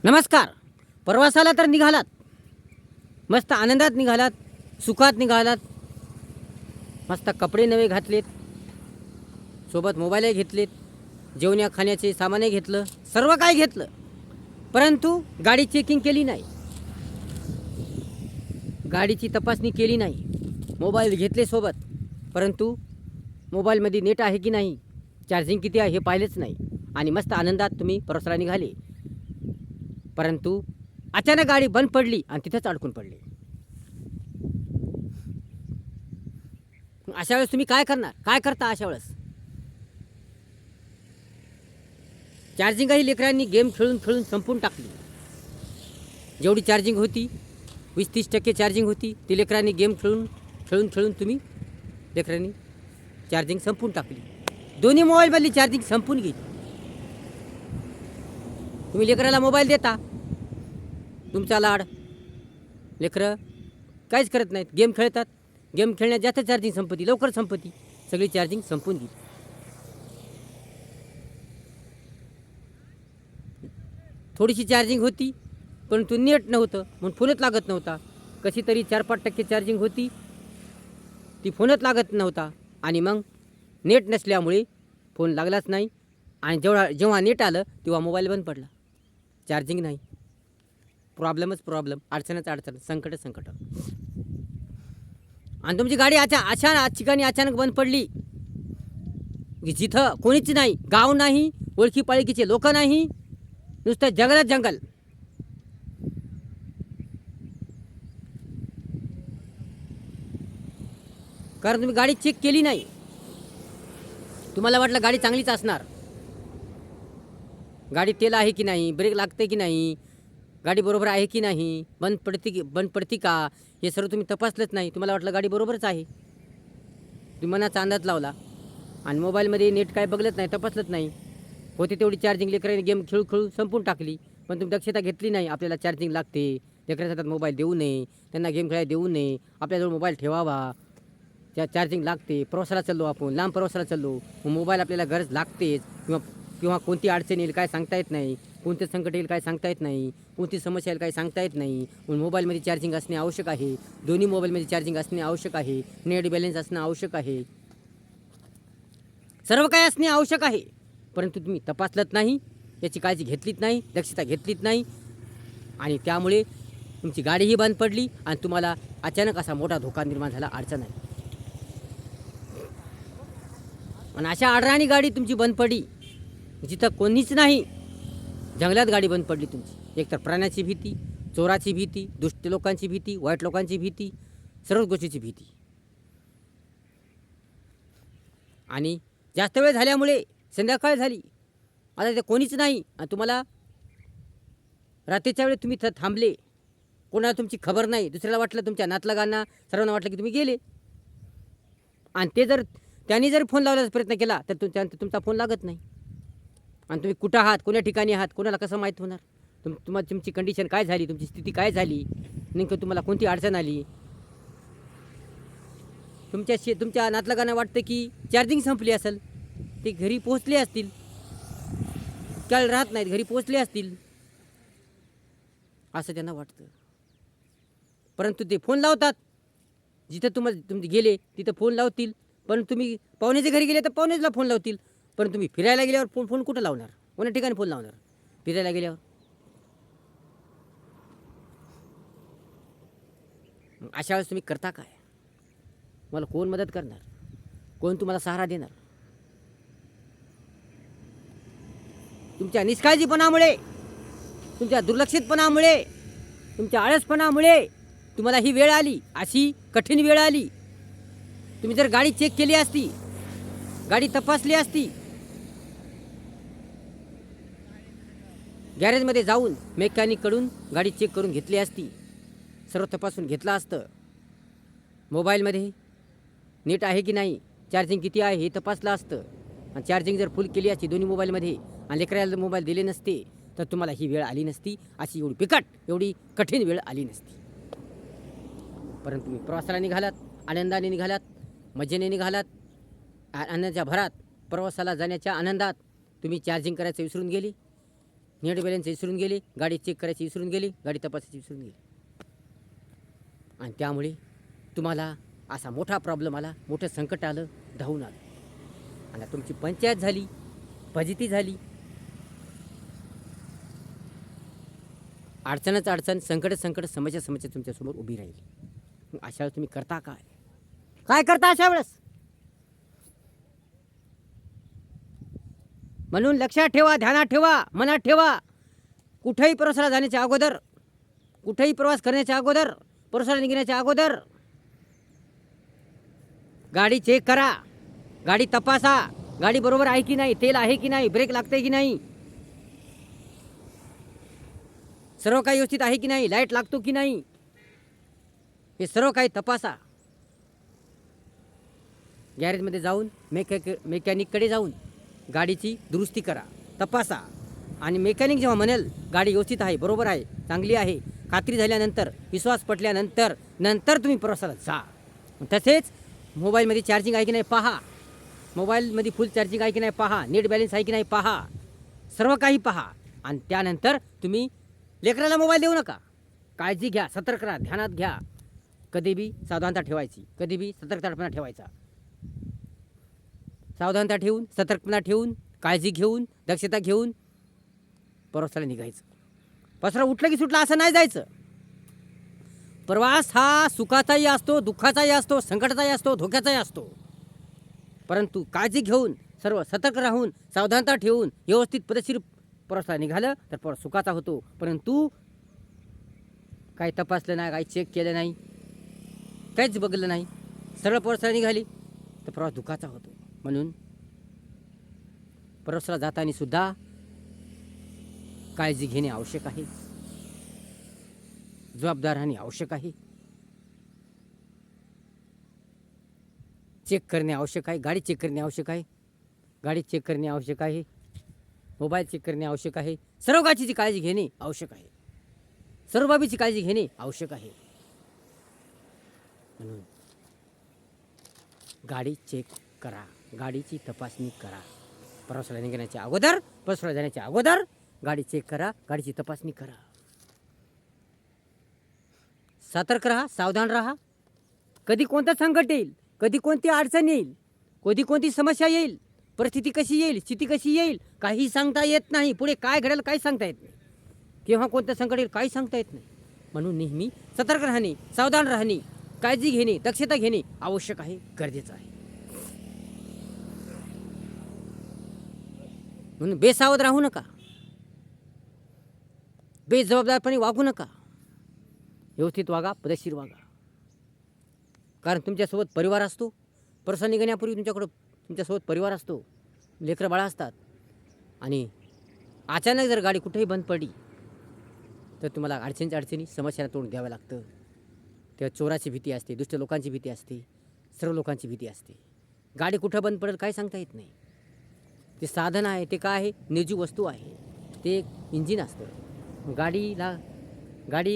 नमस्कार. प्रवासाला तर निघालात, मस्त आनंदात निघालात, सुखात निघालात, मस्त कपडे नवे घातलेत, सोबत मोबाईलही घेतलेत, जेवण्या खाण्याचे सामानही घेतलं, सर्व काय घेतलं, परंतु गाडी चेकिंग केली नाही, गाडीची तपासणी केली नाही. मोबाईल घेतले सोबत, परंतु मोबाईलमध्ये नेट आहे की नाही, चार्जिंग किती आहे हे पाहिलेच नाही, आणि मस्त आनंदात तुम्ही प्रवासाला निघाले. परंतु अचानक गाडी बंद पडली आणि तिथंच अडकून पडली. अशा वेळेस तुम्ही काय करणार, काय करता अशा वेळेस? चार्जिंगही लेकरांनी गेम खेळून खेळून संपून टाकली. जेवढी चार्जिंग होती 20-30% चार्जिंग होती, ती लेकरांनी गेम खेळून खेळून खेळून तुम्ही लेकरांनी चार्जिंग संपून टाकली. दोन्ही मोबाईलमधली चार्जिंग संपून गेली. तुम्ही लेकराला मोबाईल देता, तुमचा लाड, लेकरं काहीच करत नाहीत, गेम खेळतात. गेम खेळण्यात जास्त चार्जिंग संपती, लवकर संपती, सगळी चार्जिंग संपून गेली. थोडीशी चार्जिंग होती, परंतु नेट नव्हतं म्हणून फोनच लागत नव्हता. कशी तरी 4-5% चार्जिंग होती, ती फोनच लागत नव्हता, आणि मग नेट नसल्यामुळे फोन लागलाच नाही. आणि जेव्हा नेट आलं तेव्हा मोबाईल बंद पडला, चार्जिंग नाही. प्रॉब्लेमच प्रॉब्लेम, अडचणच अडचण, संकट संकट. आणि तुमची गाडी अशा ठिकाणी अचानक बंद पडली की जिथं कोणीच नाही, गाव नाही, ओळखी पाळखीचे लोक नाही, नुसतं जंगलच जंगल. कारण तुम्ही गाडी चेक केली नाही. तुम्हाला वाटलं गाडी चांगलीच असणार, गाडी तेल आहे की नाही, ब्रेक लागते की नाही, गाडी बरोबर आहे की नाही, बंद पडती का, हे सर्व तुम्ही तपासलंच नाही. तुम्हाला वाटलं गाडी बरोबरच आहे, तुम्ही मनाचा अंदाज लावला आणि मोबाईलमध्ये नेट काय बघलंच नाही, तपासलंच नाही. होती तेवढी चार्जिंग लेकरांनी गेम खेळू खेळू संपून टाकली. पण तुम्ही दक्षता घेतली नाही, आपल्याला चार्जिंग लागते, लेकराच्या हातात मोबाईल देऊ नये, त्यांना गेम खेळायला देऊ नये, आपल्याजवळ मोबाईल ठेवावा. त्या चार्जिंग लागते, प्रवासाला चाललो आपण, लांब प्रवासाला चाललो, मोबाईल आपल्याला गरज लागतेच. किंवा कोणती अडचण येईल काय सांगता येत नाही, कोणते संकट येईल काय सांगता येत नाही, कोणती समस्या येईल काय सांगता येत नाही. म्हणून मोबाईलमध्ये चार्जिंग असणे आवश्यक आहे, दोन्ही मोबाईलमध्ये चार्जिंग असणे आवश्यक आहे, नेट बॅलन्स असणं आवश्यक आहे, सर्व काही असणे आवश्यक आहे. परंतु तुम्ही तपासलत नाही, याची काळजी घेतलीच नाही, दक्षता घेतलीच नाही, आणि त्यामुळे तुमची गाडीही बंद पडली आणि तुम्हाला अचानक असा मोठा धोका निर्माण झाला, अडचण आहे. आणि अशा आडराणी गाडी तुमची बंद पडली जिथं कोणीच नाही, जंगलात गाडी बंद पडली तुमची. एकतर प्राण्याची भीती, चोराची भीती, दुष्ट लोकांची भीती, वाईट लोकांची भीती, सर्वच गोष्टीची भीती. आणि जास्त वेळ झाल्यामुळे संध्याकाळ झाली, आता ते कोणीच नाही, आणि तुम्हाला रात्रीच्या वेळेस तुम्ही थांबले, कोणाला तुमची खबर नाही, दुसऱ्याला वाटलं, तुमच्या नातलगांना सर्वांना वाटलं की तुम्ही गेले. आणि त्यांनी जर फोन लावण्याचा प्रयत्न केला तर तुमचा फोन लागत नाही. आणि तुम्ही कुठं आहात, कोण्या ठिकाणी आहात, कोणाला कसं माहीत होणार? तुमची कंडिशन काय झाली, तुमची स्थिती काय झाली, नेमकं तुम्हाला कोणती अडचण आली. तुमच्या नातलगांना वाटतं की चार्जिंग संपली असेल, ते घरी पोहोचले असतील, काल राहत नाहीत, घरी पोहोचले असतील असं त्यांना वाटतं. परंतु ते फोन लावतात, जिथं तुम्ही गेले तिथं फोन लावतील, पण तुम्ही पाहुण्याच्या घरी गेले तर पाहुण्याला फोन लावतील. पण तुम्ही फिरायला गेल्यावर फोन कुठं लावणार, कोण्या ठिकाणी फोन लावणार फिरायला गेल्यावर? अशा वेळेस तुम्ही करता काय? मला कोण मदत करणार, कोण तुम्हाला सहारा देणार? तुमच्या निष्काळजीपणामुळे, तुमच्या दुर्लक्षितपणामुळे, तुमच्या आळसपणामुळे तुम्हाला ही वेळ आली, अशी कठीण वेळ आली. तुम्ही जर गाडी चेक केली असती, गाडी तपासली असती, गॅरेजमध्ये जाऊन मेकॅनिककडून गाडी चेक करून घेतली असती, सर्व तपासून घेतलं असतं, मोबाईलमध्ये नेट आहे की नाही, चार्जिंग किती आहे हे तपासलं असतं, आणि चार्जिंग जर फुल केली असती दोन्ही मोबाईलमध्ये, आणि लेकराला मोबाईल दिले नसते, तर तुम्हाला ही वेळ आली नसती, अशी एवढी बिकट, एवढी कठीण वेळ आली नसती. परंतु तुम्ही प्रवासाला निघालात, आनंदाने निघालात, मजेने निघालात, आनंदाच्या भरात प्रवासाला जाण्याच्या आनंदात तुम्ही चार्जिंग करायचं विसरून गेली. नेट बॅलन्स विसरून गेली, गाडी चेक करायची विसरून गेली, गाडी तपासायची विसरून गेली. आणि त्यामुळे तुम्हाला असा मोठा प्रॉब्लेम आला, मोठं संकट आलं, धावून आलं. आणि तुमची पंचायत झाली, फजिती झाली. अडचणच अडचण, संकट संकट, समस्या समस्या तुमच्यासमोर उभी राहील. मग अशा वेळेस तुम्ही करता काय? काय करता अशा वेळेस? म्हणून लक्षात ठेवा, ध्यानात ठेवा, मनात ठेवा. कुठेही प्रवासाला जाण्याच्या अगोदर, कुठेही प्रवास करण्याच्या अगोदर, प्रवासाला निघण्याच्या अगोदर गाडी चेक करा, गाडी तपासा, गाडी बरोबर आहे की नाही, तेल आहे की नाही, ब्रेक लागते की नाही, सर्व काही व्यवस्थित आहे की नाही, लाईट लागतो की नाही, हे सर्व काही तपासा. गॅरेजमध्ये जाऊन मेकॅनिककडे जाऊन गाडीची दुरुस्ती करा, तपासा. आणि मेकॅनिक जेव्हा म्हणेल गाडी व्यवस्थित आहे, बरोबर आहे, चांगली आहे, खात्री झाल्यानंतर, विश्वास पटल्यानंतर तुम्ही प्रवासाला जा. तसेच मोबाईलमध्ये चार्जिंग आहे की नाही पहा, मोबाईलमध्ये फुल चार्जिंग आहे की नाही पहा, नेट बॅलन्स आहे की नाही पहा, सर्व काही पहा. आणि त्यानंतर तुम्ही लेकराला मोबाईल देऊ नका. काळजी घ्या, सतर्क राहा, ध्यानात घ्या. कधी बी सावधानता ठेवायची, कधी बी सतर्कतापणा ठेवायचा. सावधानता ठेवून, सतर्कपणा ठेवून, काळजी घेऊन, दक्षता घेऊन प्रवासाला निघायचं. पसरा उठलं की सुटलं असं नाही जायचं. प्रवास हा सुखाचाही असतो, दुःखाचाही असतो, संकटाचाही असतो, धोक्याचाही असतो. परंतु काळजी घेऊन, सर्व सतर्क राहून, सावधानता ठेवून व्यवस्थित पद्धतशीर प्रवासाला निघालं तर प्रवास सुखाचा होतो. परंतु काही तपासलं नाही, काही चेक केलं नाही, काहीच बघलं नाही, सरळ प्रवासाला निघाली तर प्रवास दुःखाचा होतो. म्हणून प्रवासाला जाताना सुद्धा काळजी घेणे आवश्यक आहे, जबाबदार राहणे आवश्यक आहे, चेक करणे आवश्यक आहे, गाडी चेक करणे आवश्यक आहे, गाडी चेक करणे आवश्यक आहे, मोबाईल चेक करणे आवश्यक आहे, सर्व गोष्टीची काळजी घेणे आवश्यक आहे, सर्व बाबीची काळजी घेणे आवश्यक आहे. म्हणून गाडी चेक करा, गाडीची तपासणी करा. प्रवासाला निघण्याच्या अगोदर, प्रवासाला जाण्याच्या अगोदर गाडी चेक करा, गाडीची तपासणी करा. सतर्क राहा, सावधान राहा. कधी कोणतं संकट येईल, कधी कोणती अडचण येईल, कधी कोणती समस्या येईल, परिस्थिती कशी येईल, स्थिती कशी येईल, काही सांगता येत नाही. पुढे काय घडेल काही सांगता येत नाही. केव्हा कोणतं संकट येईल काही सांगता येत नाही. म्हणून नेहमी सतर्क राहणे, सावधान राहणे, काळजी घेणे, दक्षता घेणे आवश्यक आहे, गरजेचं आहे. म्हणून बेसावध राहू नका, बेजबाबदारपणे वागू नका, व्यवस्थित वागा, पद्धतशीर वागा. कारण तुमच्यासोबत परिवार असतो. प्रवासाला निघण्यापूर्वी तुमच्यासोबत परिवार असतो, लेकरं बाळा असतात. आणि अचानक जर गाडी कुठेही बंद पडली तर तुम्हाला अडचणी समस्यांना तोंड द्यावं लागतं. तेव्हा चोराची भीती असते, दुष्ट लोकांची भीती असते, सर्व लोकांची भीती असते. गाडी कुठं बंद पडेल काही सांगता येत नाही. ते साधन आहे, ते काय आहे, निर्जीव वस्तू आहे, ते एक इंजिन असतं. गाडी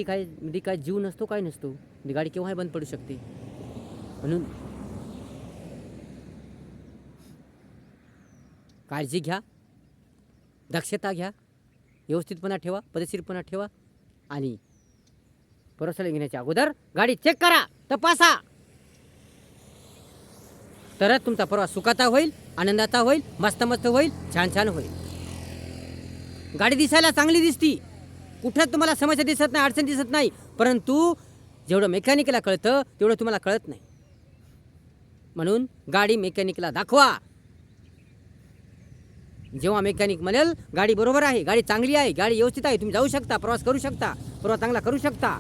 काय म्हणजे काय जीव नसतो, काय नसतो, म्हणजे गाडी केव्हाही बंद पडू शकते. म्हणून काळजी घ्या, दक्षता घ्या, व्यवस्थितपणा ठेवा, पद्धतशीरपणा ठेवा. आणि प्रवासाला घेण्याच्या अगोदर गाडी चेक करा, तपासा. तरच तुमचा प्रवास सुखाचा होईल, आनंदाचा होईल, मस्त होईल, छान होईल. गाडी दिसायला चांगली दिसती, कुठं तुम्हाला समस्या दिसत नाही, अडचण दिसत नाही. परंतु जेवढं मेकॅनिकला कळतं तेवढं तुम्हाला कळत नाही. म्हणून गाडी मेकॅनिकला दाखवा. जेव्हा मेकॅनिक म्हणेल गाडी बरोबर आहे, गाडी चांगली आहे, गाडी व्यवस्थित आहे, तुम्ही जाऊ शकता, प्रवास करू शकता, प्रवास चांगला करू शकता,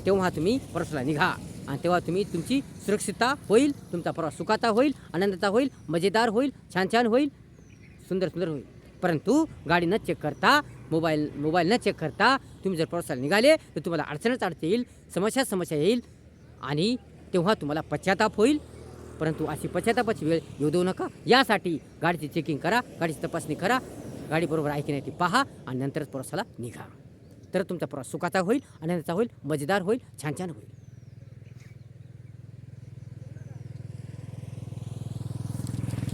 तेव्हा तुम्ही प्रवासाला निघा. आणि तेव्हा तुमची सुरक्षितता होईल, तुमचा प्रवास सुखाचा होईल, आनंदाचा होईल, मजेदार होईल, छान होईल, सुंदर होईल. परंतु गाडी न चेक करता, मोबाईल न चेक करता तुम्ही जर प्रवासाला निघाले तर तुम्हाला अडचण येईल, समस्या येईल. आणि तेव्हा तुम्हाला पश्चाताप होईल. परंतु अशी पश्चातापाची वेळ येऊ देऊ नका. यासाठी गाडीची चेकिंग करा, गाडीची तपासणी करा, गाडी बरोबर आहे की नाही ती पहा आणि नंतरच प्रवासाला निघा. तर तुमचा प्रवास सुखाचा होईल, आनंदाचा होईल, मजेदार होईल, छान होईल.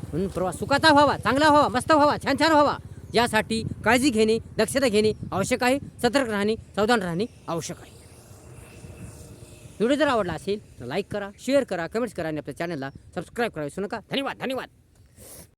म्हणून प्रवास सुखाचा व्हावा, चांगला व्हावा, मस्त व्हावा, छान व्हावा. यासाठी काळजी घेणे, दक्षता घेणे आवश्यक आहे. सतर्क राहणे, सावधान राहणे आवश्यक आहे. व्हिडिओ जर आवडला असेल तर लाईक करा, शेअर करा, कमेंट्स करा आणि आपल्या चॅनलला सबस्क्राईब करा विसरू नका. धन्यवाद.